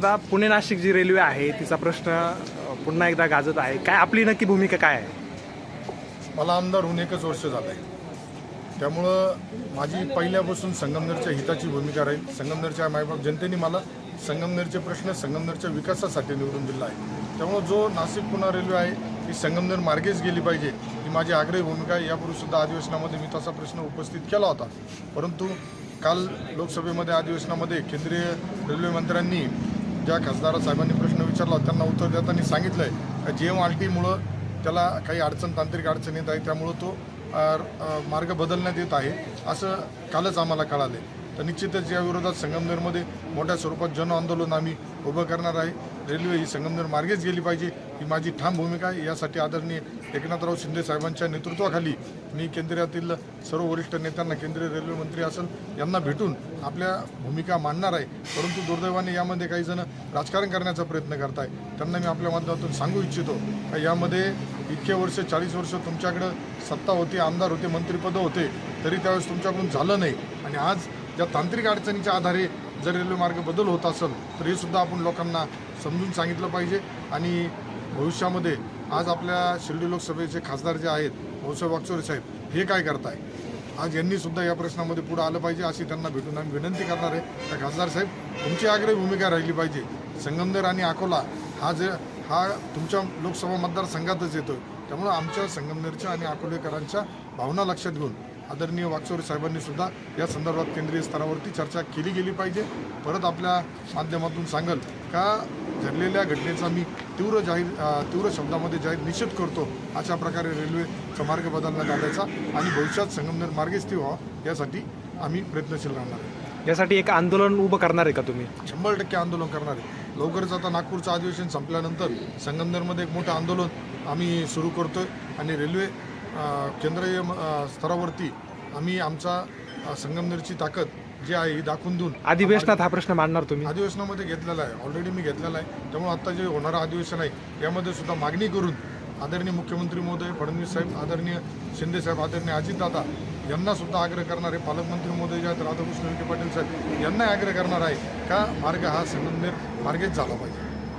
आता पुणे नाशिक जी रेल्वे आहे तिचा प्रश्न पुन्हा एकदा गाजत आहे. काय आपली नक्की भूमिका काय आहे? मला आमदार होऊन 1च वर्ष झालं आहे. त्यामुळं माझी पहिल्यापासून संगमनेरच्या हिताची भूमिका राहील. संगमनेरच्या मायबाप जनतेने मला संगमनेरचे प्रश्न संगमनेरच्या विकासासाठी निवडून दिला आहे. त्यामुळं जो नाशिक पुणे रेल्वे आहे ही संगमनेर मार्गेच गेली पाहिजे ही माझी आग्रही भूमिका आहे. यापूर्वीसुद्धा अधिवेशनामध्ये मी तसा प्रश्न उपस्थित केला होता. परंतु काल लोकसभेमध्ये अधिवेशनामध्ये केंद्रीय रेल्वे मंत्र्यांनी ज्या खासदार साहेबांनी प्रश्न विचारला त्यांना उत्तर देताना सांगितलं आहे की JMRTमुळं त्याला काही तांत्रिक अडचण येत आहे, त्यामुळं तो मार्ग बदलण्यात येत आहे असं कालच आम्हाला कळाले. तर निश्चितच या विरोधात संगमनेरमध्ये मोठ्या स्वरूपात जन आंदोलन आम्ही उभं करणार आहे. रेल्वे ही संगमनेर मार्गेच गेली पाहिजे ही माझी ठाम भूमिका आहे. यासाठी आदरणीय एकनाथराव शिंदे साहेबांच्या नेतृत्वाखाली मी केंद्रातील सर्व वरिष्ठ नेत्यांना, केंद्रीय रेल्वे मंत्री असेल यांना भेटून आपल्या भूमिका मांडणार आहे. परंतु दुर्दैवाने यामध्ये काही जण राजकारण करण्याचा प्रयत्न करत आहे. त्यांना मी आपल्या माध्यमातून सांगू इच्छितो का यामध्ये इतके वर्ष 40 वर्ष तुमच्याकडं सत्ता होती, आमदार होते, मंत्रिपद होते, तरी त्यावेळेस तुमच्याकडून झालं नाही. आणि आज ज्या तांत्रिक अडचणीच्या आधारे जर रेल्वे मार्ग बदल होत असेल तर हे सुद्धा आपण लोकांना समजून सांगितलं पाहिजे. आणि भविष्यामध्ये आज आपल्या शिर्डी लोकसभेचे खासदार जे आहेत भाऊसाहेब वागचौरे साहेब हे काय करताय, आज यांनी सुद्धा या प्रश्नामध्ये पुढे आलं पाहिजे अशी त्यांना भेटून आम्ही विनंती करणार आहे. त्या खासदार साहेब तुमची आग्रही भूमिका राहिली पाहिजे. संगमनेर आणि अकोला हा तुमच्या लोकसभा मतदारसंघातच येतोय. त्यामुळं आमच्या संगमनेरच्या आणि अकोलेकरांच्या भावना लक्षात घेऊन आदरणीय वागचौरे साहेबांनी सुद्धा या संदर्भात केंद्रीय स्तरावरती चर्चा केली गेली पाहिजे. परत आपल्या माध्यमातून सांगल का घडलेल्या घटनेचा मी तीव्र शब्दामध्ये जाहीर निषेध करतो. अशा प्रकारे रेल्वेचा मार्ग बदलण्यात आल्याचा आणि भविष्यात संगमनेर मार्गेच ती व्हावं यासाठी आम्ही प्रयत्नशील राहणार आहे. यासाठी एक आंदोलन उभं करणार आहे का तुम्ही? 100% आंदोलन करणार आहे. लवकरच आता नागपूरचं अधिवेशन संपल्यानंतर संगमनेरमध्ये एक मोठं आंदोलन आम्ही सुरू करतोय आणि रेल्वे केंद्रीय स्तरावरती आम्ही आमचा संगमनेरची ताकद जी आहे ही दाखवून देऊन अधिवेशनात हा प्रश्न मांडणार तुम्ही? अधिवेशनामध्ये घेतलेला आहे, ऑलरेडी मी घेतलेला आहे. त्यामुळे आता जे होणारं अधिवेशन आहे यामध्ये सुद्धा मागणी करून आदरणीय मुख्यमंत्री महोदय फडणवीस साहेब, आदरणीय शिंदे साहेब, आदरणीय अजितदादा यांना सुद्धा आग्रह करणार आहे. पालकमंत्री महोदय जे आहेत राधाकृष्ण विखे पाटील साहेब यांना आग्रह करणार आहे का मार्ग हा संगमनेर मार्गेच झाला पाहिजे.